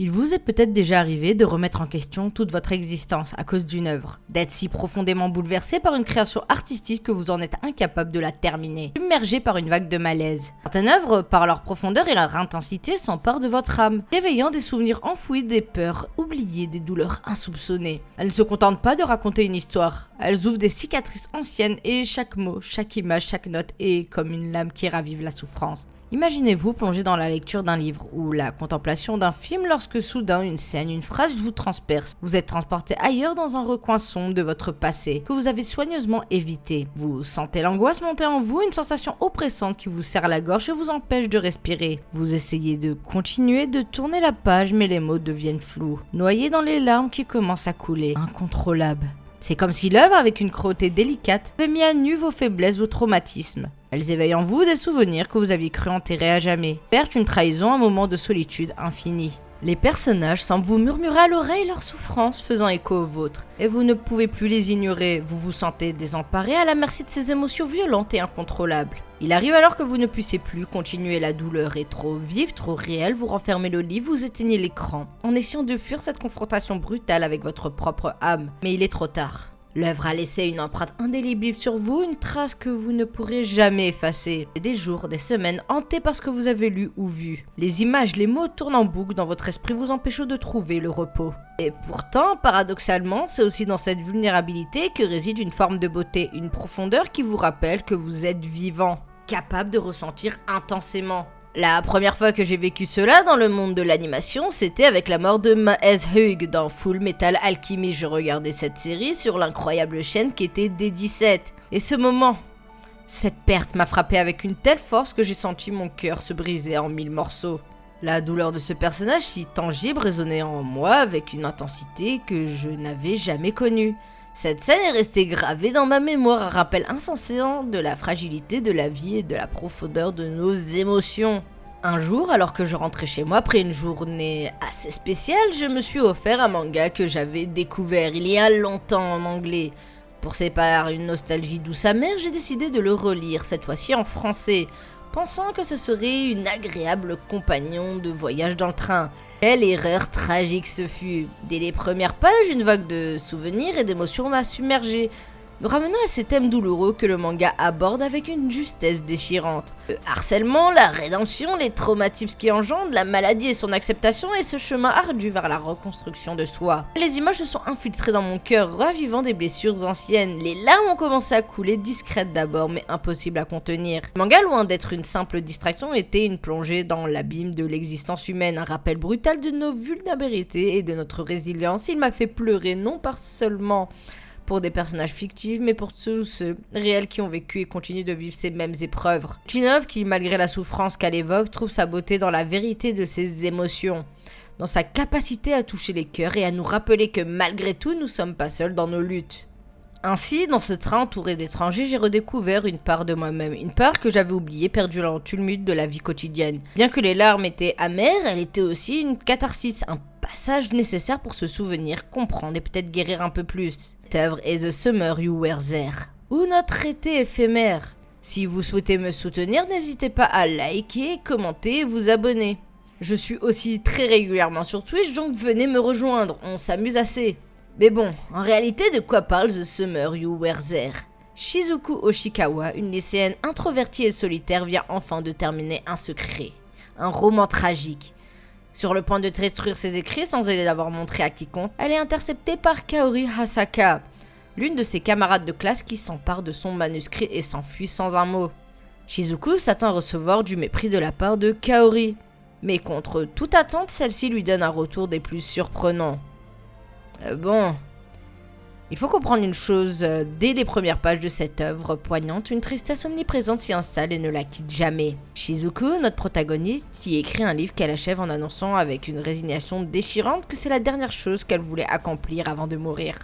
Il vous est peut-être déjà arrivé de remettre en question toute votre existence à cause d'une œuvre, d'être si profondément bouleversé par une création artistique que vous en êtes incapable de la terminer, submergé par une vague de malaise. Certaines œuvres, par leur profondeur et leur intensité, s'emparent de votre âme, réveillant des souvenirs enfouis, des peurs oubliées, des douleurs insoupçonnées. Elles ne se contentent pas de raconter une histoire, elles ouvrent des cicatrices anciennes et chaque mot, chaque image, chaque note est comme une lame qui ravive la souffrance. Imaginez-vous plongé dans la lecture d'un livre ou la contemplation d'un film lorsque soudain une scène, une phrase vous transperce. Vous êtes transporté ailleurs dans un recoin sombre de votre passé que vous avez soigneusement évité. Vous sentez l'angoisse monter en vous, une sensation oppressante qui vous serre la gorge et vous empêche de respirer. Vous essayez de continuer de tourner la page mais les mots deviennent flous, noyés dans les larmes qui commencent à couler, incontrôlables. C'est comme si l'œuvre, avec une cruauté délicate, avait mis à nu vos faiblesses, vos traumatismes. Elles éveillent en vous des souvenirs que vous aviez cru enterrer à jamais. Perte une trahison, un moment de solitude infinie. Les personnages semblent vous murmurer à l'oreille leurs souffrances faisant écho aux vôtres, et vous ne pouvez plus les ignorer, vous vous sentez désemparé à la merci de ces émotions violentes et incontrôlables. Il arrive alors que vous ne puissiez plus continuer, la douleur est trop vive, trop réelle, vous renfermez le livre, vous éteignez l'écran, en essayant de fuir cette confrontation brutale avec votre propre âme. Mais il est trop tard. L'œuvre a laissé une empreinte indélébile sur vous, une trace que vous ne pourrez jamais effacer. Des jours, des semaines hantés par ce que vous avez lu ou vu. Les images, les mots tournent en boucle dans votre esprit, vous empêchant de trouver le repos. Et pourtant, paradoxalement, c'est aussi dans cette vulnérabilité que réside une forme de beauté, une profondeur qui vous rappelle que vous êtes vivant, capable de ressentir intensément. La première fois que j'ai vécu cela dans le monde de l'animation, c'était avec la mort de Maes Hugh dans Full Metal Alchemist. Je regardais cette série sur l'incroyable chaîne qui était D17. Et ce moment, cette perte m'a frappé avec une telle force que j'ai senti mon cœur se briser en 1000 morceaux. La douleur de ce personnage si tangible résonnait en moi avec une intensité que je n'avais jamais connue. Cette scène est restée gravée dans ma mémoire, un rappel incessant de la fragilité de la vie et de la profondeur de nos émotions. Un jour, alors que je rentrais chez moi après une journée assez spéciale, je me suis offert un manga que j'avais découvert il y a longtemps en anglais. Poussé par une nostalgie douce amère, j'ai décidé de le relire, cette fois-ci en français, pensant que ce serait une agréable compagnon de voyage dans le train. Quelle erreur tragique ce fut. Dès les premières pages, une vague de souvenirs et d'émotions m'a submergé, me ramenant à ces thèmes douloureux que le manga aborde avec une justesse déchirante. Le harcèlement, la rédemption, les traumatismes qui engendrent, la maladie et son acceptation, et ce chemin ardu vers la reconstruction de soi. Les images se sont infiltrées dans mon cœur, ravivant des blessures anciennes. Les larmes ont commencé à couler, discrètes d'abord, mais impossibles à contenir. Le manga, loin d'être une simple distraction, était une plongée dans l'abîme de l'existence humaine, un rappel brutal de nos vulnérabilités et de notre résilience. Il m'a fait pleurer, non pas seulement pour des personnages fictifs, mais pour tous ceux réels qui ont vécu et continuent de vivre ces mêmes épreuves. C'est une œuvre qui, malgré la souffrance qu'elle évoque, trouve sa beauté dans la vérité de ses émotions, dans sa capacité à toucher les cœurs et à nous rappeler que malgré tout, nous sommes pas seuls dans nos luttes. Ainsi, dans ce train entouré d'étrangers, j'ai redécouvert une part de moi-même, une part que j'avais oubliée, perdue dans le tumulte de la vie quotidienne. Bien que les larmes étaient amères, elle était aussi une catharsis, un passage nécessaire pour se souvenir, comprendre et peut-être guérir un peu plus. Cette œuvre est The Summer You Were There, ou notre été éphémère. Si vous souhaitez me soutenir, n'hésitez pas à liker, commenter et vous abonner. Je suis aussi très régulièrement sur Twitch, donc venez me rejoindre, on s'amuse assez. Mais bon, en réalité, de quoi parle The Summer You Were There? Shizuku Oshikawa, une lycéenne introvertie et solitaire, vient enfin de terminer un secret, un roman tragique. Sur le point de détruire ses écrits sans les avoir montrés à quiconque, elle est interceptée par Kaori Asaka, l'une de ses camarades de classe qui s'empare de son manuscrit et s'enfuit sans un mot. Shizuku s'attend à recevoir du mépris de la part de Kaori, mais contre toute attente, celle-ci lui donne un retour des plus surprenants. Il faut comprendre une chose, dès les premières pages de cette œuvre poignante, une tristesse omniprésente s'y installe et ne la quitte jamais. Shizuku, notre protagoniste, y écrit un livre qu'elle achève en annonçant avec une résignation déchirante que c'est la dernière chose qu'elle voulait accomplir avant de mourir.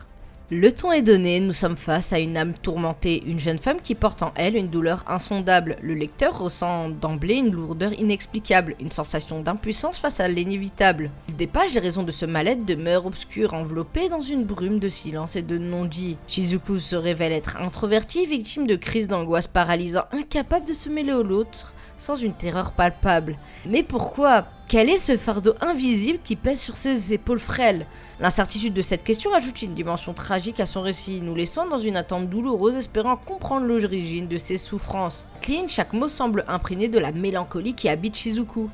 Le ton est donné, nous sommes face à une âme tourmentée, une jeune femme qui porte en elle une douleur insondable. Le lecteur ressent d'emblée une lourdeur inexplicable, une sensation d'impuissance face à l'inévitable. Il dépasse les raisons de ce mal-être, demeure obscure, enveloppée dans une brume de silence et de non-dit. Shizuku se révèle être introvertie, victime de crises d'angoisse paralysant, incapable de se mêler aux autres, sans une terreur palpable. Mais pourquoi ? Quel est ce fardeau invisible qui pèse sur ses épaules frêles? L'incertitude de cette question ajoute une dimension tragique à son récit, nous laissant dans une attente douloureuse espérant comprendre l'origine de ses souffrances. Clean, chaque mot semble imprégné de la mélancolie qui habite Shizuku,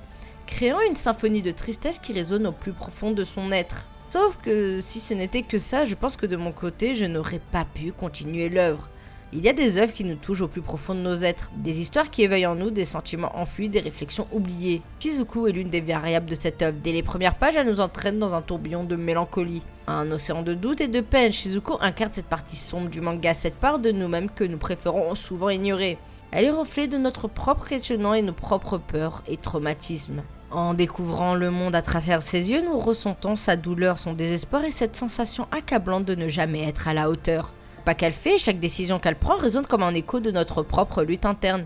créant une symphonie de tristesse qui résonne au plus profond de son être. Sauf que si ce n'était que ça, je pense que de mon côté, je n'aurais pas pu continuer l'œuvre. Il y a des œuvres qui nous touchent au plus profond de nos êtres, des histoires qui éveillent en nous des sentiments enfuis, des réflexions oubliées. Shizuku est l'une des variables de cette œuvre. Dès les premières pages, elle nous entraîne dans un tourbillon de mélancolie. Un océan de doute et de peine, Shizuku incarne cette partie sombre du manga, cette part de nous-mêmes que nous préférons souvent ignorer. Elle est reflet de notre propre questionnement et nos propres peurs et traumatismes. En découvrant le monde à travers ses yeux, nous ressentons sa douleur, son désespoir et cette sensation accablante de ne jamais être à la hauteur. Pas qu'elle fait, chaque décision qu'elle prend résonne comme un écho de notre propre lutte interne.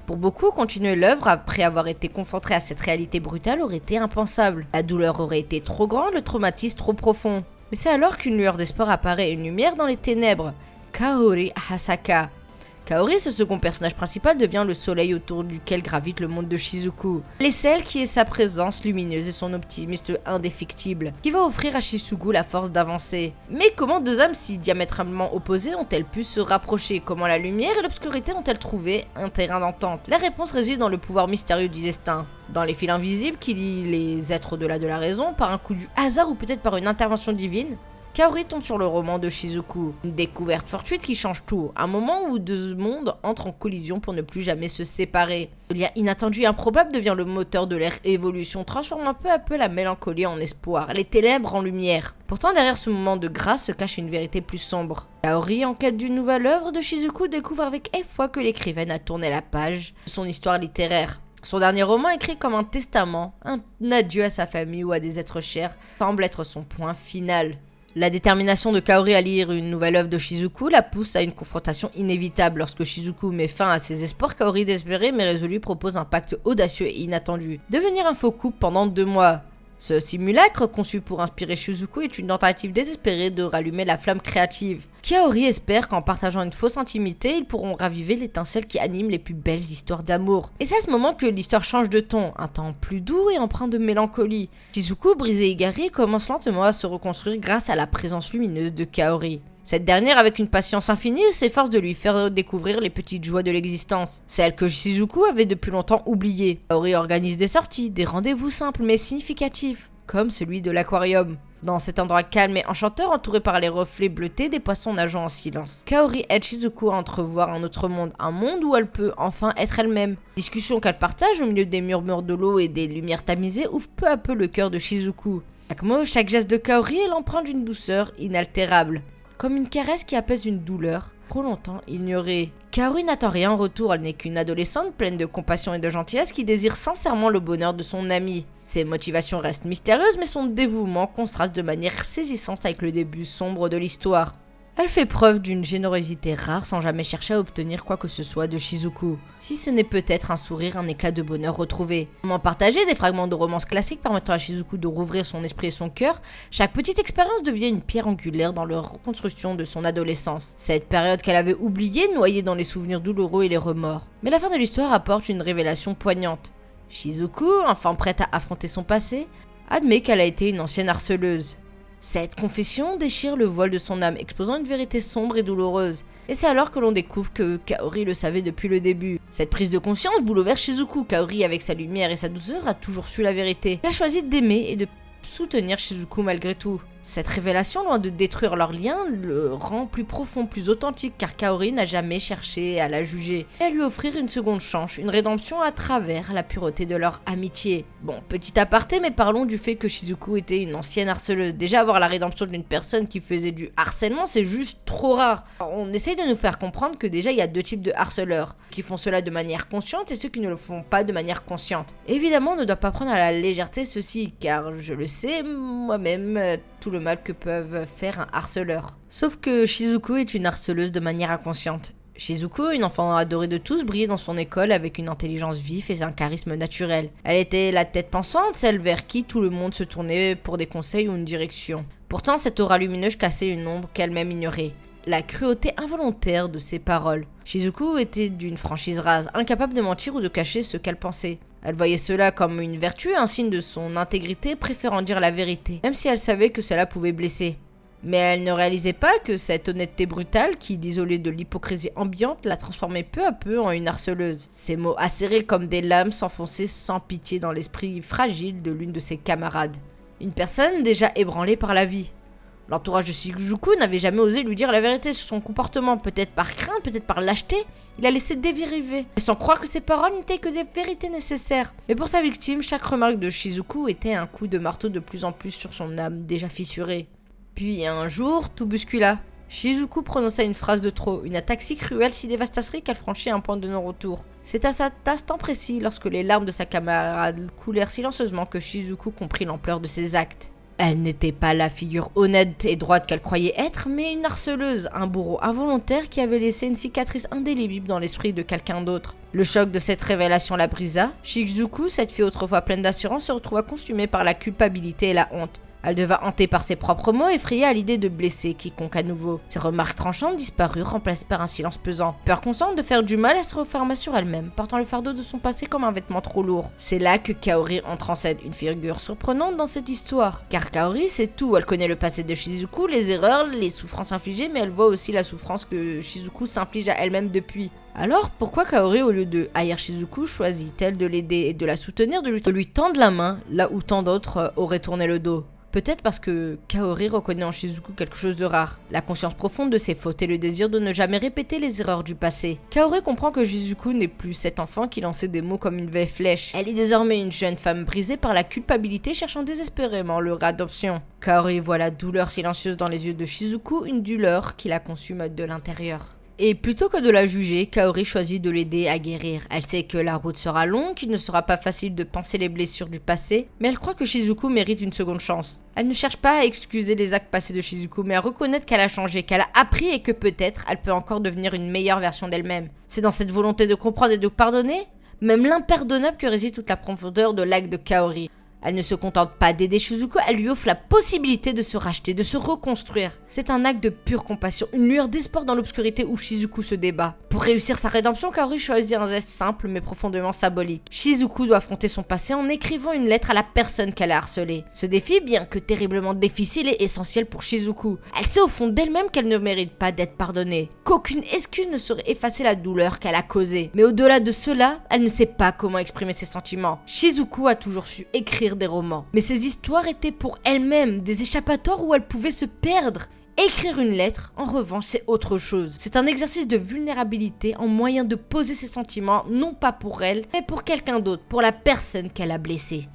Pour beaucoup, continuer l'œuvre après avoir été confronté à cette réalité brutale aurait été impensable. La douleur aurait été trop grande, le traumatisme trop profond. Mais c'est alors qu'une lueur d'espoir apparaît, une lumière dans les ténèbres. Kaori Hasaka. Kaori, ce second personnage principal, devient le soleil autour duquel gravite le monde de Shizuku. Elle est celle qui est sa présence lumineuse et son optimisme indéfectible, qui va offrir à Shizuku la force d'avancer. Mais comment deux âmes si diamétralement opposées ont-elles pu se rapprocher? Comment la lumière et l'obscurité ont-elles trouvé un terrain d'entente? La réponse réside dans le pouvoir mystérieux du destin, dans les fils invisibles qui lient les êtres au-delà de la raison, par un coup du hasard ou peut-être par une intervention divine. Kaori tombe sur le roman de Shizuku, une découverte fortuite qui change tout, un moment où deux mondes entrent en collision pour ne plus jamais se séparer. Le lien inattendu et improbable devient le moteur de leur évolution, transformant peu à peu la mélancolie en espoir, les ténèbres en lumière. Pourtant, derrière ce moment de grâce se cache une vérité plus sombre. Kaori, en quête d'une nouvelle œuvre de Shizuku, découvre avec effroi que l'écrivaine a tourné la page de son histoire littéraire. Son dernier roman, écrit comme un testament, un adieu à sa famille ou à des êtres chers, semble être son point final. La détermination de Kaori à lire une nouvelle œuvre de Shizuku la pousse à une confrontation inévitable. Lorsque Shizuku met fin à ses espoirs, Kaori, désespéré mais résolu, propose un pacte audacieux et inattendu. Devenir un faux couple pendant 2 mois. Ce simulacre, conçu pour inspirer Shizuku, est une tentative désespérée de rallumer la flamme créative. Kaori espère qu'en partageant une fausse intimité, ils pourront raviver l'étincelle qui anime les plus belles histoires d'amour. Et c'est à ce moment que l'histoire change de ton, un temps plus doux et empreint de mélancolie. Shizuku, brisé et égaré, commence lentement à se reconstruire grâce à la présence lumineuse de Kaori. Cette dernière, avec une patience infinie, s'efforce de lui faire découvrir les petites joies de l'existence, celles que Shizuku avait depuis longtemps oubliées. Kaori organise des sorties, des rendez-vous simples mais significatifs, comme celui de l'aquarium. Dans cet endroit calme et enchanteur, entouré par les reflets bleutés des poissons nageant en silence, Kaori aide Shizuku à entrevoir un autre monde, un monde où elle peut enfin être elle-même. Discussions qu'elle partage au milieu des murmures de l'eau et des lumières tamisées ouvrent peu à peu le cœur de Shizuku. Chaque mot, chaque geste de Kaori est l'empreinte d'une douceur inaltérable. Comme une caresse qui apaise une douleur trop longtemps ignorée. Kaori n'attend rien en retour, elle n'est qu'une adolescente pleine de compassion et de gentillesse qui désire sincèrement le bonheur de son ami. Ses motivations restent mystérieuses mais son dévouement contraste de manière saisissante avec le début sombre de l'histoire. Elle fait preuve d'une générosité rare sans jamais chercher à obtenir quoi que ce soit de Shizuku. Si ce n'est peut-être un sourire, un éclat de bonheur retrouvé. Comment partager des fragments de romance classiques permettant à Shizuku de rouvrir son esprit et son cœur, chaque petite expérience devient une pierre angulaire dans la reconstruction de son adolescence. Cette période qu'elle avait oubliée, noyée dans les souvenirs douloureux et les remords. Mais la fin de l'histoire apporte une révélation poignante. Shizuku, enfin prête à affronter son passé, admet qu'elle a été une ancienne harceleuse. Cette confession déchire le voile de son âme, exposant une vérité sombre et douloureuse. Et c'est alors que l'on découvre que Kaori le savait depuis le début. Cette prise de conscience bouleverse Shizuku. Kaori, avec sa lumière et sa douceur, a toujours su la vérité. Elle a choisi d'aimer et de soutenir Shizuku malgré tout. Cette révélation, loin de détruire leur lien, le rend plus profond, plus authentique, car Kaori n'a jamais cherché à la juger, et à lui offrir une seconde chance, une rédemption à travers la pureté de leur amitié. Bon, petit aparté, mais parlons du fait que Shizuku était une ancienne harceleuse. Déjà, avoir la rédemption d'une personne qui faisait du harcèlement, c'est juste trop rare. On essaye de nous faire comprendre que déjà, il y a 2 types de harceleurs, qui font cela de manière consciente et ceux qui ne le font pas de manière consciente. Évidemment, on ne doit pas prendre à la légèreté ceci, car je le sais moi-même, tout le mal que peuvent faire un harceleur. Sauf que Shizuku est une harceleuse de manière inconsciente. Shizuku, une enfant adorée de tous, brillait dans son école avec une intelligence vive et un charisme naturel. Elle était la tête pensante, celle vers qui tout le monde se tournait pour des conseils ou une direction. Pourtant, cette aura lumineuse cassait une ombre qu'elle-même ignorait. La cruauté involontaire de ses paroles. Shizuku était d'une franchise rase, incapable de mentir ou de cacher ce qu'elle pensait. Elle voyait cela comme une vertu, un signe de son intégrité, préférant dire la vérité, même si elle savait que cela pouvait blesser. Mais elle ne réalisait pas que cette honnêteté brutale, qui, isolée de l'hypocrisie ambiante, la transformait peu à peu en une harceleuse. Ces mots acérés comme des lames s'enfonçaient sans pitié dans l'esprit fragile de l'une de ses camarades. Une personne déjà ébranlée par la vie. L'entourage de Shizuku n'avait jamais osé lui dire la vérité sur son comportement, peut-être par crainte, peut-être par lâcheté. Il a laissé dériver, sans croire que ses paroles n'étaient que des vérités nécessaires. Mais pour sa victime, chaque remarque de Shizuku était un coup de marteau de plus en plus sur son âme déjà fissurée. Puis un jour, tout bouscula. Shizuku prononça une phrase de trop, une attaque si cruelle, si dévastatrice qu'elle franchit un point de non-retour. C'est à cet instant précis, lorsque les larmes de sa camarade coulèrent silencieusement, que Shizuku comprit l'ampleur de ses actes. Elle n'était pas la figure honnête et droite qu'elle croyait être, mais une harceleuse, un bourreau involontaire qui avait laissé une cicatrice indélébile dans l'esprit de quelqu'un d'autre. Le choc de cette révélation la brisa. Shizuku, cette fille autrefois pleine d'assurance, se retrouva consumée par la culpabilité et la honte. Elle devint hantée par ses propres mots, effrayée à l'idée de blesser quiconque à nouveau. Ses remarques tranchantes disparurent, remplacées par un silence pesant. Peur constante de faire du mal, elle se referma sur elle-même, portant le fardeau de son passé comme un vêtement trop lourd. C'est là que Kaori entre en scène, une figure surprenante dans cette histoire. Car Kaori sait tout, elle connaît le passé de Shizuku, les erreurs, les souffrances infligées, mais elle voit aussi la souffrance que Shizuku s'inflige à elle-même depuis. Alors, pourquoi Kaori, au lieu de haïr Shizuku, choisit-elle de l'aider et de la soutenir, de lui tendre la main, là où tant d'autres auraient tourné le dos? Peut-être parce que Kaori reconnaît en Shizuku quelque chose de rare, la conscience profonde de ses fautes et le désir de ne jamais répéter les erreurs du passé. Kaori comprend que Shizuku n'est plus cet enfant qui lançait des mots comme une vieille flèche. Elle est désormais une jeune femme brisée par la culpabilité, cherchant désespérément leur adoption. Kaori voit la douleur silencieuse dans les yeux de Shizuku, une douleur qui la consume de l'intérieur. Et plutôt que de la juger, Kaori choisit de l'aider à guérir. Elle sait que la route sera longue, qu'il ne sera pas facile de panser les blessures du passé, mais elle croit que Shizuku mérite une seconde chance. Elle ne cherche pas à excuser les actes passés de Shizuku, mais à reconnaître qu'elle a changé, qu'elle a appris et que peut-être elle peut encore devenir une meilleure version d'elle-même. C'est dans cette volonté de comprendre et de pardonner, même l'impardonnable, que réside toute la profondeur de l'acte de Kaori. Elle ne se contente pas d'aider Shizuku, elle lui offre la possibilité de se racheter, de se reconstruire. C'est un acte de pure compassion, une lueur d'espoir dans l'obscurité où Shizuku se débat. Pour réussir sa rédemption, Kaori choisit un geste simple mais profondément symbolique. Shizuku doit affronter son passé en écrivant une lettre à la personne qu'elle a harcelée. Ce défi, bien que terriblement difficile, est essentiel pour Shizuku. Elle sait au fond d'elle-même qu'elle ne mérite pas d'être pardonnée, qu'aucune excuse ne saurait effacer la douleur qu'elle a causée. Mais au-delà de cela, elle ne sait pas comment exprimer ses sentiments. Shizuku a toujours su écrire des romans, mais ces histoires étaient pour elle-même des échappatoires où elle pouvait se perdre. Écrire une lettre, en revanche, c'est autre chose. C'est un exercice de vulnérabilité, un moyen de poser ses sentiments, non pas pour elle, mais pour quelqu'un d'autre, pour la personne qu'elle a blessée.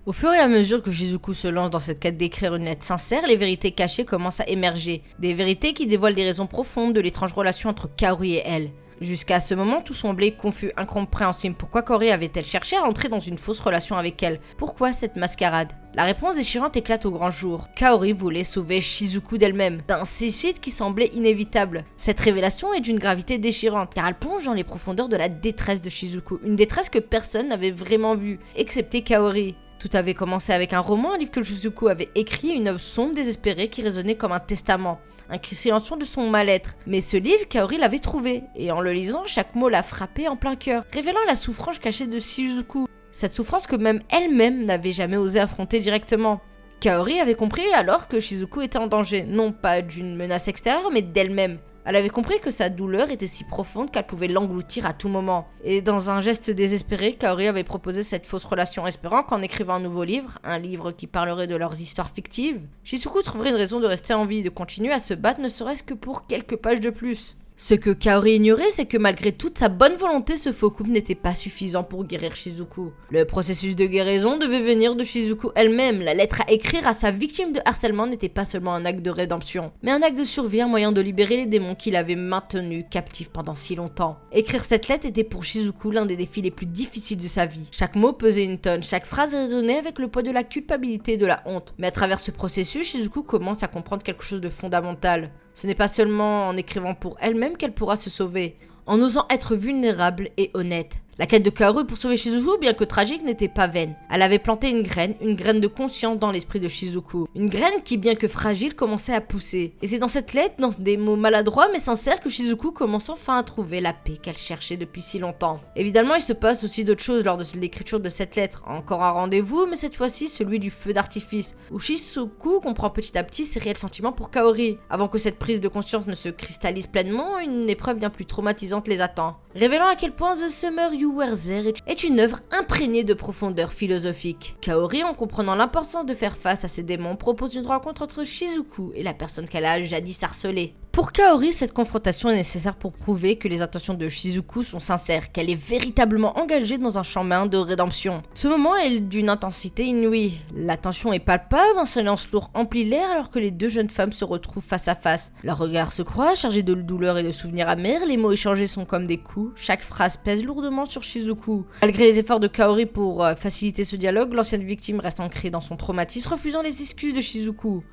Au fur et à mesure que Shizuku se lance dans cette quête d'écrire une lettre sincère, les vérités cachées commencent à émerger. Des vérités qui dévoilent les raisons profondes de l'étrange relation entre Kaori et elle. Jusqu'à ce moment, tout semblait confus, incompréhensible. Pourquoi Kaori avait-elle cherché à entrer dans une fausse relation avec elle? Pourquoi cette mascarade? La réponse déchirante éclate au grand jour. Kaori voulait sauver Shizuku d'elle-même, d'un suicide qui semblait inévitable. Cette révélation est d'une gravité déchirante, car elle plonge dans les profondeurs de la détresse de Shizuku, une détresse que personne n'avait vraiment vue, excepté Kaori. Tout avait commencé avec un roman, un livre que Shizuku avait écrit, une œuvre sombre, désespérée, qui résonnait comme un testament, un cri silencieux de son mal-être. Mais ce livre, Kaori l'avait trouvé, et en le lisant, chaque mot la frappait en plein cœur, révélant la souffrance cachée de Shizuku. Cette souffrance que même elle-même n'avait jamais osé affronter directement. Kaori avait compris alors que Shizuku était en danger, non pas d'une menace extérieure, mais d'elle-même. Elle avait compris que sa douleur était si profonde qu'elle pouvait l'engloutir à tout moment. Et dans un geste désespéré, Kaori avait proposé cette fausse relation, espérant qu'en écrivant un nouveau livre, un livre qui parlerait de leurs histoires fictives, Shizuku trouverait une raison de rester en vie, de continuer à se battre ne serait-ce que pour quelques pages de plus. Ce que Kaori ignorait, c'est que malgré toute sa bonne volonté, ce faux couple n'était pas suffisant pour guérir Shizuku. Le processus de guérison devait venir de Shizuku elle-même. La lettre à écrire à sa victime de harcèlement n'était pas seulement un acte de rédemption, mais un acte de survie, un moyen de libérer les démons qui l'avaient maintenu captif pendant si longtemps. Écrire cette lettre était pour Shizuku l'un des défis les plus difficiles de sa vie. Chaque mot pesait une tonne, chaque phrase résonnait avec le poids de la culpabilité et de la honte. Mais à travers ce processus, Shizuku commence à comprendre quelque chose de fondamental. Ce n'est pas seulement en écrivant pour elle-même qu'elle pourra se sauver. En osant être vulnérable et honnête. La quête de Kaoru pour sauver Shizuku, bien que tragique, n'était pas vaine. Elle avait planté une graine de conscience dans l'esprit de Shizuku. Une graine qui, bien que fragile, commençait à pousser. Et c'est dans cette lettre, dans des mots maladroits mais sincères, que Shizuku commence enfin à trouver la paix qu'elle cherchait depuis si longtemps. Évidemment, il se passe aussi d'autres choses lors de l'écriture de cette lettre. Encore un rendez-vous, mais cette fois-ci celui du feu d'artifice, où Shizuku comprend petit à petit ses réels sentiments pour Kaori. Avant que cette prise de conscience ne se cristallise pleinement, une épreuve bien plus traumatisante les attend. Révélant à quel point The Summer You Were There est une œuvre imprégnée de profondeur philosophique. Kaori, en comprenant l'importance de faire face à ses démons, propose une rencontre entre Shizuku et la personne qu'elle a jadis harcelée. Pour Kaori, cette confrontation est nécessaire pour prouver que les intentions de Shizuku sont sincères, qu'elle est véritablement engagée dans un chemin de rédemption. Ce moment est d'une intensité inouïe. La tension est palpable, un silence lourd emplit l'air alors que les deux jeunes femmes se retrouvent face à face. Leurs regards se croisent, chargés de douleur et de souvenirs amers, les mots échangés sont comme des coups, chaque phrase pèse lourdement sur Shizuku. Malgré les efforts de Kaori pour faciliter ce dialogue, l'ancienne victime reste ancrée dans son traumatisme, refusant les excuses de Shizuku.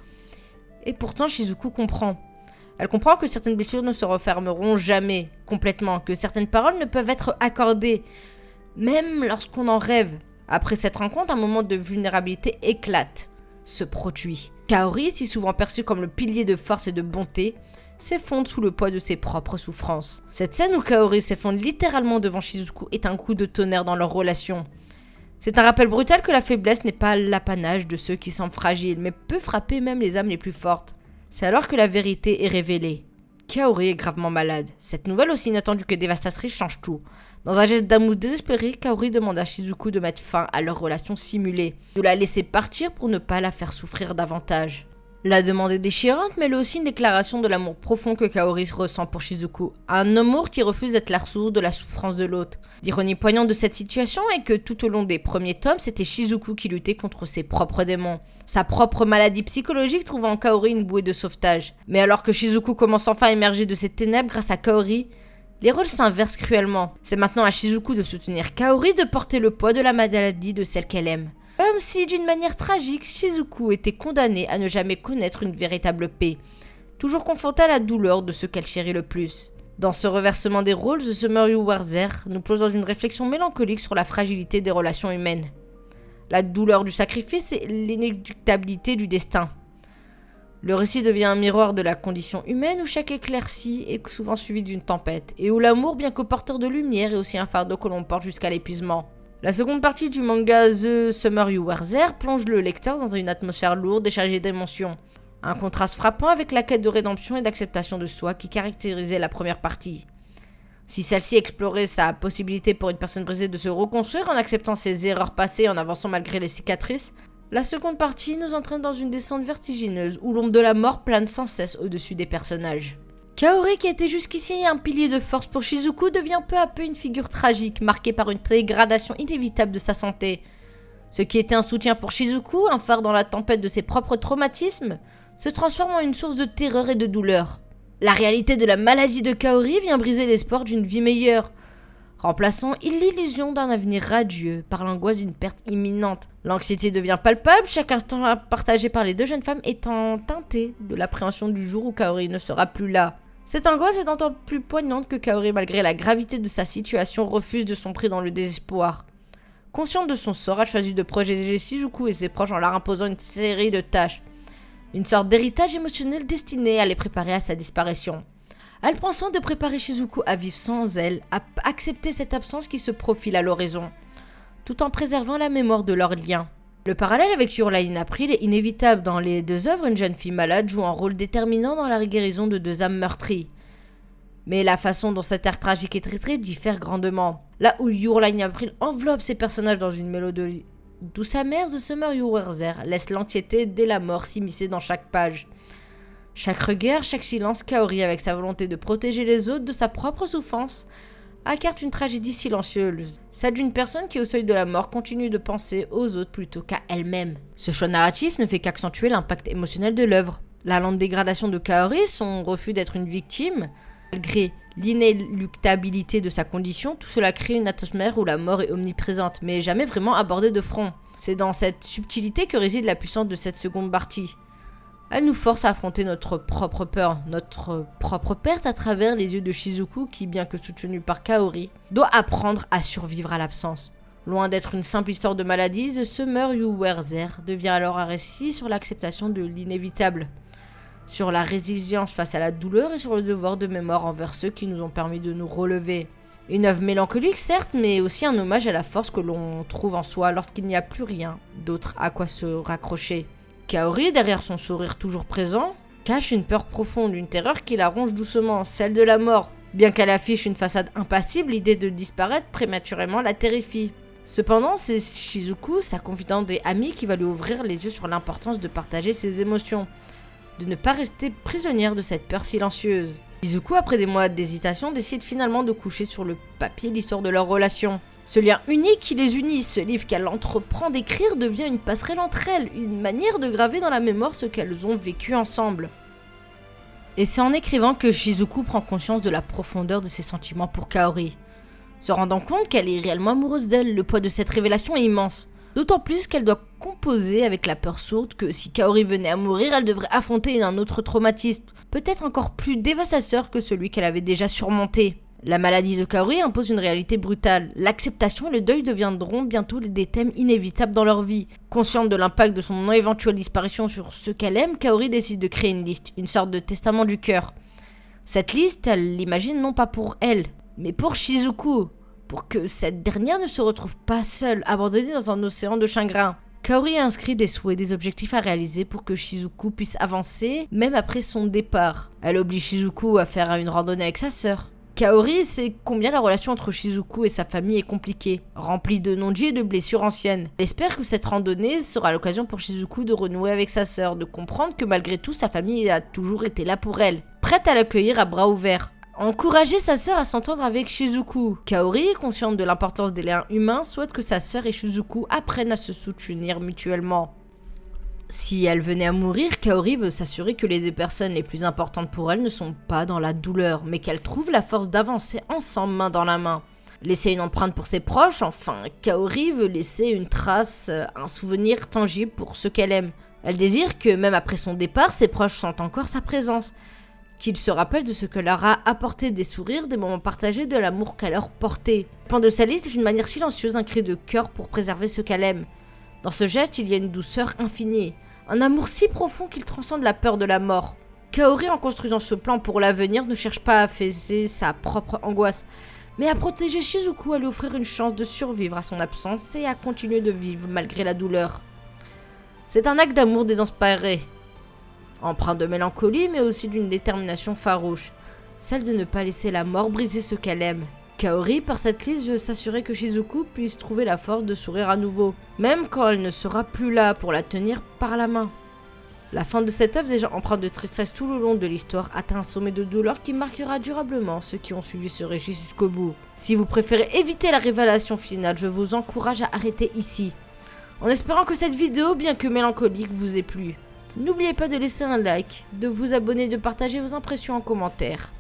Et pourtant, Shizuku comprend. Elle comprend que certaines blessures ne se refermeront jamais, complètement, que certaines paroles ne peuvent être accordées, même lorsqu'on en rêve. Après cette rencontre, un moment de vulnérabilité éclate, se produit. Kaori, si souvent perçue comme le pilier de force et de bonté, s'effondre sous le poids de ses propres souffrances. Cette scène où Kaori s'effondre littéralement devant Shizuku est un coup de tonnerre dans leur relation. C'est un rappel brutal que la faiblesse n'est pas l'apanage de ceux qui sont fragiles, mais peut frapper même les âmes les plus fortes. C'est alors que la vérité est révélée. Kaori est gravement malade. Cette nouvelle, aussi inattendue que dévastatrice, change tout. Dans un geste d'amour désespéré, Kaori demande à Shizuku de mettre fin à leur relation simulée, de la laisser partir pour ne pas la faire souffrir davantage. La demande est déchirante, mais elle est aussi une déclaration de l'amour profond que Kaori ressent pour Shizuku. Un amour qui refuse d'être la source de la souffrance de l'autre. L'ironie poignante de cette situation est que tout au long des premiers tomes, c'était Shizuku qui luttait contre ses propres démons. Sa propre maladie psychologique trouve en Kaori une bouée de sauvetage. Mais alors que Shizuku commence enfin à émerger de ses ténèbres grâce à Kaori, les rôles s'inversent cruellement. C'est maintenant à Shizuku de soutenir Kaori, de porter le poids de la maladie de celle qu'elle aime. Comme si, d'une manière tragique, Shizuku était condamnée à ne jamais connaître une véritable paix, toujours confrontée à la douleur de ce qu'elle chérit le plus. Dans ce reversement des rôles, The Summer You Were There nous plonge dans une réflexion mélancolique sur la fragilité des relations humaines, la douleur du sacrifice et l'inéluctabilité du destin. Le récit devient un miroir de la condition humaine où chaque éclaircie est souvent suivi d'une tempête, et où l'amour, bien que porteur de lumière, est aussi un fardeau que l'on porte jusqu'à l'épuisement. La seconde partie du manga The Summer You Were There plonge le lecteur dans une atmosphère lourde et chargée d'émotions. Un contraste frappant avec la quête de rédemption et d'acceptation de soi qui caractérisait la première partie. Si celle-ci explorait sa possibilité pour une personne brisée de se reconstruire en acceptant ses erreurs passées et en avançant malgré les cicatrices, la seconde partie nous entraîne dans une descente vertigineuse où l'ombre de la mort plane sans cesse au-dessus des personnages. Kaori, qui était jusqu'ici un pilier de force pour Shizuku, devient peu à peu une figure tragique, marquée par une dégradation inévitable de sa santé. Ce qui était un soutien pour Shizuku, un phare dans la tempête de ses propres traumatismes, se transforme en une source de terreur et de douleur. La réalité de la maladie de Kaori vient briser l'espoir d'une vie meilleure, remplaçant l'illusion d'un avenir radieux par l'angoisse d'une perte imminente. L'anxiété devient palpable, chaque instant partagé par les deux jeunes femmes étant teinté de l'appréhension du jour où Kaori ne sera plus là. Cette angoisse est d'autant plus poignante que Kaori, malgré la gravité de sa situation, refuse de sombrer dans le désespoir. Consciente de son sort, elle choisit de protéger Shizuku et ses proches en leur imposant une série de tâches. Une sorte d'héritage émotionnel destiné à les préparer à sa disparition. Elle prend soin de préparer Shizuku à vivre sans elle, à accepter cette absence qui se profile à l'horizon, tout en préservant la mémoire de leurs liens. Le parallèle avec Your Lie in April est inévitable. Dans les deux œuvres, une jeune fille malade joue un rôle déterminant dans la guérison de deux âmes meurtries. Mais la façon dont cet art tragique est traité diffère grandement. Là où Your Lie in April enveloppe ses personnages dans une mélodie douce amère, The Summer You Were There laisse l'anxiété dès la mort s'immiscer dans chaque page. Chaque regard, chaque silence, Kaori, avec sa volonté de protéger les autres de sa propre souffrance, incarne une tragédie silencieuse, celle d'une personne qui, au seuil de la mort, continue de penser aux autres plutôt qu'à elle-même. Ce choix narratif ne fait qu'accentuer l'impact émotionnel de l'œuvre. La lente dégradation de Kaori, son refus d'être une victime, malgré l'inéluctabilité de sa condition, tout cela crée une atmosphère où la mort est omniprésente, mais jamais vraiment abordée de front. C'est dans cette subtilité que réside la puissance de cette seconde partie. Elle nous force à affronter notre propre peur, notre propre perte à travers les yeux de Shizuku qui, bien que soutenu par Kaori, doit apprendre à survivre à l'absence. Loin d'être une simple histoire de maladie, The Summer You Were There devient alors un récit sur l'acceptation de l'inévitable, sur la résilience face à la douleur et sur le devoir de mémoire envers ceux qui nous ont permis de nous relever. Une œuvre mélancolique certes, mais aussi un hommage à la force que l'on trouve en soi lorsqu'il n'y a plus rien d'autre à quoi se raccrocher. Kaori, derrière son sourire toujours présent, cache une peur profonde, une terreur qui la ronge doucement, celle de la mort. Bien qu'elle affiche une façade impassible, l'idée de disparaître prématurément la terrifie. Cependant, c'est Shizuku, sa confidente et amie, qui va lui ouvrir les yeux sur l'importance de partager ses émotions, de ne pas rester prisonnière de cette peur silencieuse. Shizuku, après des mois d'hésitation, décide finalement de coucher sur le papier l'histoire de leur relation. Ce lien unique qui les unit, ce livre qu'elle entreprend d'écrire devient une passerelle entre elles, une manière de graver dans la mémoire ce qu'elles ont vécu ensemble. Et c'est en écrivant que Shizuku prend conscience de la profondeur de ses sentiments pour Kaori. Se rendant compte qu'elle est réellement amoureuse d'elle, le poids de cette révélation est immense. D'autant plus qu'elle doit composer avec la peur sourde que si Kaori venait à mourir, elle devrait affronter un autre traumatisme, peut-être encore plus dévastateur que celui qu'elle avait déjà surmonté. La maladie de Kaori impose une réalité brutale. L'acceptation et le deuil deviendront bientôt des thèmes inévitables dans leur vie. Consciente de l'impact de son éventuelle disparition sur ceux qu'elle aime, Kaori décide de créer une liste, une sorte de testament du cœur. Cette liste, elle l'imagine non pas pour elle, mais pour Shizuku, pour que cette dernière ne se retrouve pas seule, abandonnée dans un océan de chagrin. Kaori a inscrit des souhaits, des objectifs à réaliser pour que Shizuku puisse avancer, même après son départ. Elle oblige Shizuku à faire une randonnée avec sa sœur. Kaori sait combien la relation entre Shizuku et sa famille est compliquée, remplie de non-dits et de blessures anciennes. Elle espère que cette randonnée sera l'occasion pour Shizuku de renouer avec sa sœur, de comprendre que malgré tout, sa famille a toujours été là pour elle, prête à l'accueillir à bras ouverts. Encourager sa sœur à s'entendre avec Shizuku. Kaori, consciente de l'importance des liens humains, souhaite que sa sœur et Shizuku apprennent à se soutenir mutuellement. Si elle venait à mourir, Kaori veut s'assurer que les deux personnes les plus importantes pour elle ne sont pas dans la douleur, mais qu'elles trouvent la force d'avancer ensemble main dans la main. Laisser une empreinte pour ses proches, enfin, Kaori veut laisser une trace, un souvenir tangible pour ceux qu'elle aime. Elle désire que même après son départ, ses proches sentent encore sa présence, qu'ils se rappellent de ce que leur a apporté, des sourires, des moments partagés, de l'amour qu'elle leur portait. Le point de sa liste est une manière silencieuse, un cri de cœur pour préserver ce qu'elle aime. Dans ce geste, il y a une douceur infinie, un amour si profond qu'il transcende la peur de la mort. Kaori, en construisant ce plan pour l'avenir, ne cherche pas à apaiser sa propre angoisse, mais à protéger Shizuku, à lui offrir une chance de survivre à son absence et à continuer de vivre malgré la douleur. C'est un acte d'amour désinspiré, empreint de mélancolie mais aussi d'une détermination farouche, celle de ne pas laisser la mort briser ce qu'elle aime. Kaori, par cette liste, veut s'assurer que Shizuku puisse trouver la force de sourire à nouveau, même quand elle ne sera plus là pour la tenir par la main. La fin de cette œuvre, déjà empreinte de tristesse tout le long de l'histoire, atteint un sommet de douleur qui marquera durablement ceux qui ont suivi ce récit jusqu'au bout. Si vous préférez éviter la révélation finale, je vous encourage à arrêter ici. En espérant que cette vidéo, bien que mélancolique, vous ait plu. N'oubliez pas de laisser un like, de vous abonner, de partager vos impressions en commentaire.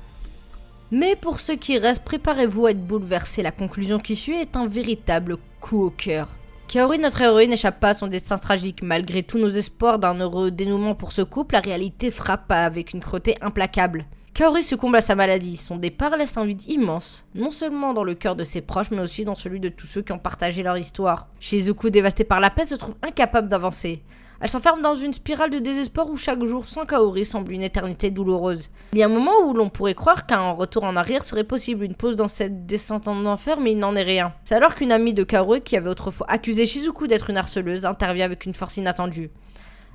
Mais pour ceux qui restent, préparez-vous à être bouleversés. La conclusion qui suit est un véritable coup au cœur. Kaori, notre héroïne, n'échappe pas à son destin tragique. Malgré tous nos espoirs d'un heureux dénouement pour ce couple, la réalité frappe avec une cruauté implacable. Kaori succombe à sa maladie. Son départ laisse un vide immense, non seulement dans le cœur de ses proches, mais aussi dans celui de tous ceux qui ont partagé leur histoire. Shizuku, dévastée par la peste, se trouve incapable d'avancer. Elle s'enferme dans une spirale de désespoir où chaque jour sans Kaori semble une éternité douloureuse. Il y a un moment où l'on pourrait croire qu'un retour en arrière serait possible, une pause dans cette descente en enfer, mais il n'en est rien. C'est alors qu'une amie de Kaori, qui avait autrefois accusé Shizuku d'être une harceleuse, intervient avec une force inattendue.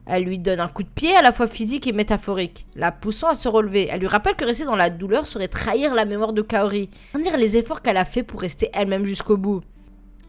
Elle lui donne un coup de pied à la fois physique et métaphorique, la poussant à se relever. Elle lui rappelle que rester dans la douleur serait trahir la mémoire de Kaori, dire les efforts qu'elle a fait pour rester elle-même jusqu'au bout.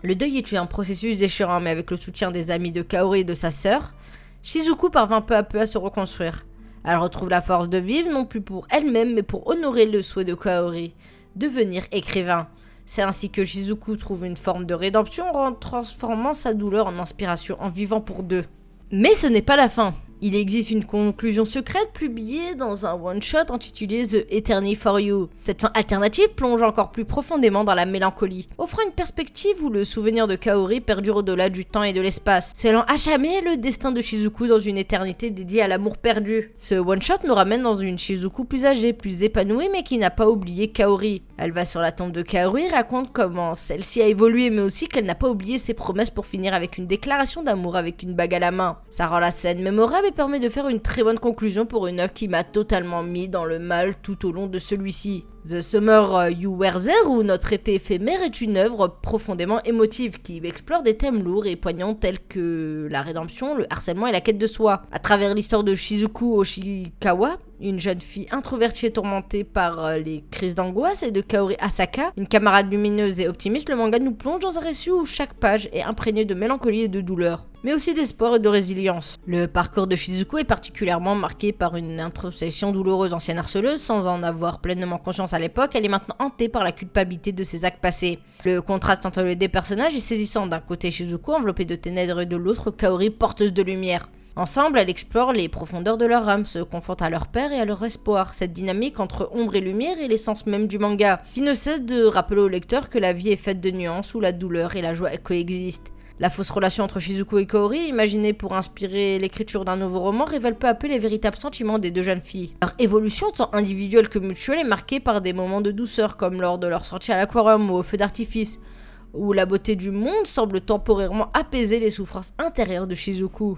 Le deuil est un processus déchirant, mais avec le soutien des amis de Kaori et de sa sœur, Shizuku parvint peu à peu à se reconstruire. Elle retrouve la force de vivre, non plus pour elle-même, mais pour honorer le souhait de Kaori, devenir écrivain. C'est ainsi que Shizuku trouve une forme de rédemption en transformant sa douleur en inspiration, en vivant pour deux. Mais ce n'est pas la fin. Il existe une conclusion secrète publiée dans un one-shot intitulé The Eternity for You. Cette fin alternative plonge encore plus profondément dans la mélancolie, offrant une perspective où le souvenir de Kaori perdure au-delà du temps et de l'espace, scellant à jamais le destin de Shizuku dans une éternité dédiée à l'amour perdu. Ce one-shot nous ramène dans une Shizuku plus âgée, plus épanouie, mais qui n'a pas oublié Kaori. Elle va sur la tombe de Kaori et raconte comment celle-ci a évolué, mais aussi qu'elle n'a pas oublié ses promesses pour finir avec une déclaration d'amour avec une bague à la main. Ça rend la scène mémorable et permet de faire une très bonne conclusion pour une œuvre qui m'a totalement mis dans le mal tout au long de celui-ci. The Summer You Were There, ou Notre été éphémère, est une œuvre profondément émotive qui explore des thèmes lourds et poignants tels que la rédemption, le harcèlement et la quête de soi. À travers l'histoire de Shizuku Oshikawa, une jeune fille introvertie et tourmentée par les crises d'angoisse, et de Kaori Asaka, une camarade lumineuse et optimiste, le manga nous plonge dans un récit où chaque page est imprégnée de mélancolie et de douleur, mais aussi d'espoir et de résilience. Le parcours de Shizuku est particulièrement marqué par une introspection douloureuse. Ancienne harceleuse, sans en avoir pleinement conscience à l'époque, elle est maintenant hantée par la culpabilité de ses actes passés. Le contraste entre les deux personnages est saisissant. D'un côté Shizuku enveloppée de ténèbres et de l'autre Kaori porteuse de lumière. Ensemble, elles explorent les profondeurs de leur âme, se confrontent à leur père et à leur espoir. Cette dynamique entre ombre et lumière est l'essence même du manga, qui ne cesse de rappeler au lecteur que la vie est faite de nuances où la douleur et la joie coexistent. La fausse relation entre Shizuku et Kaori, imaginée pour inspirer l'écriture d'un nouveau roman, révèle peu à peu les véritables sentiments des deux jeunes filles. Leur évolution, tant individuelle que mutuelle, est marquée par des moments de douceur, comme lors de leur sortie à l'aquarium ou au feu d'artifice, où la beauté du monde semble temporairement apaiser les souffrances intérieures de Shizuku.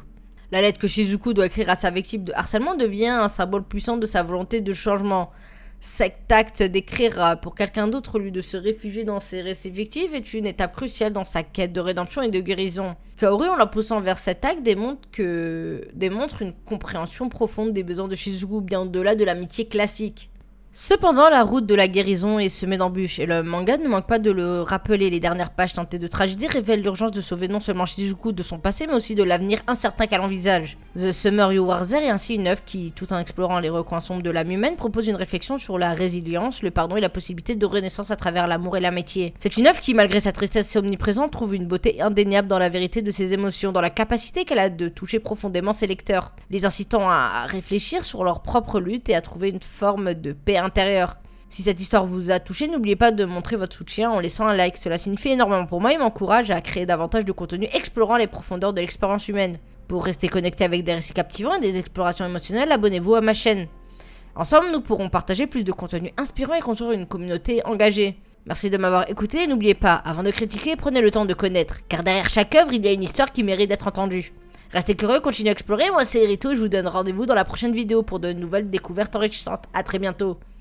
La lettre que Shizuku doit écrire à sa victime de harcèlement devient un symbole puissant de sa volonté de changement. Cet acte d'écrire pour quelqu'un d'autre au lieu de se réfugier dans ses récits fictifs est une étape cruciale dans sa quête de rédemption et de guérison. Kaori, en la poussant vers cet acte, démontre une compréhension profonde des besoins de Shizuku bien au-delà de l'amitié classique. Cependant, la route de la guérison est semée d'embûches, et le manga ne manque pas de le rappeler. Les dernières pages teintées de tragédie révèlent l'urgence de sauver non seulement Shizuku de son passé, mais aussi de l'avenir incertain qu'elle envisage. The Summer You Were There est ainsi une œuvre qui, tout en explorant les recoins sombres de l'âme humaine, propose une réflexion sur la résilience, le pardon et la possibilité de renaissance à travers l'amour et l'amitié. C'est une œuvre qui, malgré sa tristesse omniprésente, trouve une beauté indéniable dans la vérité de ses émotions, dans la capacité qu'elle a de toucher profondément ses lecteurs, les incitant à réfléchir sur leur propre lutte et à trouver une forme de paix intérieure. Si cette histoire vous a touché, n'oubliez pas de montrer votre soutien en laissant un like. Cela signifie énormément pour moi et m'encourage à créer davantage de contenu explorant les profondeurs de l'expérience humaine. Pour rester connecté avec des récits captivants et des explorations émotionnelles, abonnez-vous à ma chaîne. Ensemble, nous pourrons partager plus de contenu inspirant et construire une communauté engagée. Merci de m'avoir écouté et n'oubliez pas, avant de critiquer, prenez le temps de connaître, car derrière chaque œuvre, il y a une histoire qui mérite d'être entendue. Restez curieux, continuez à explorer, moi c'est Rito, je vous donne rendez-vous dans la prochaine vidéo pour de nouvelles découvertes enrichissantes. A très bientôt.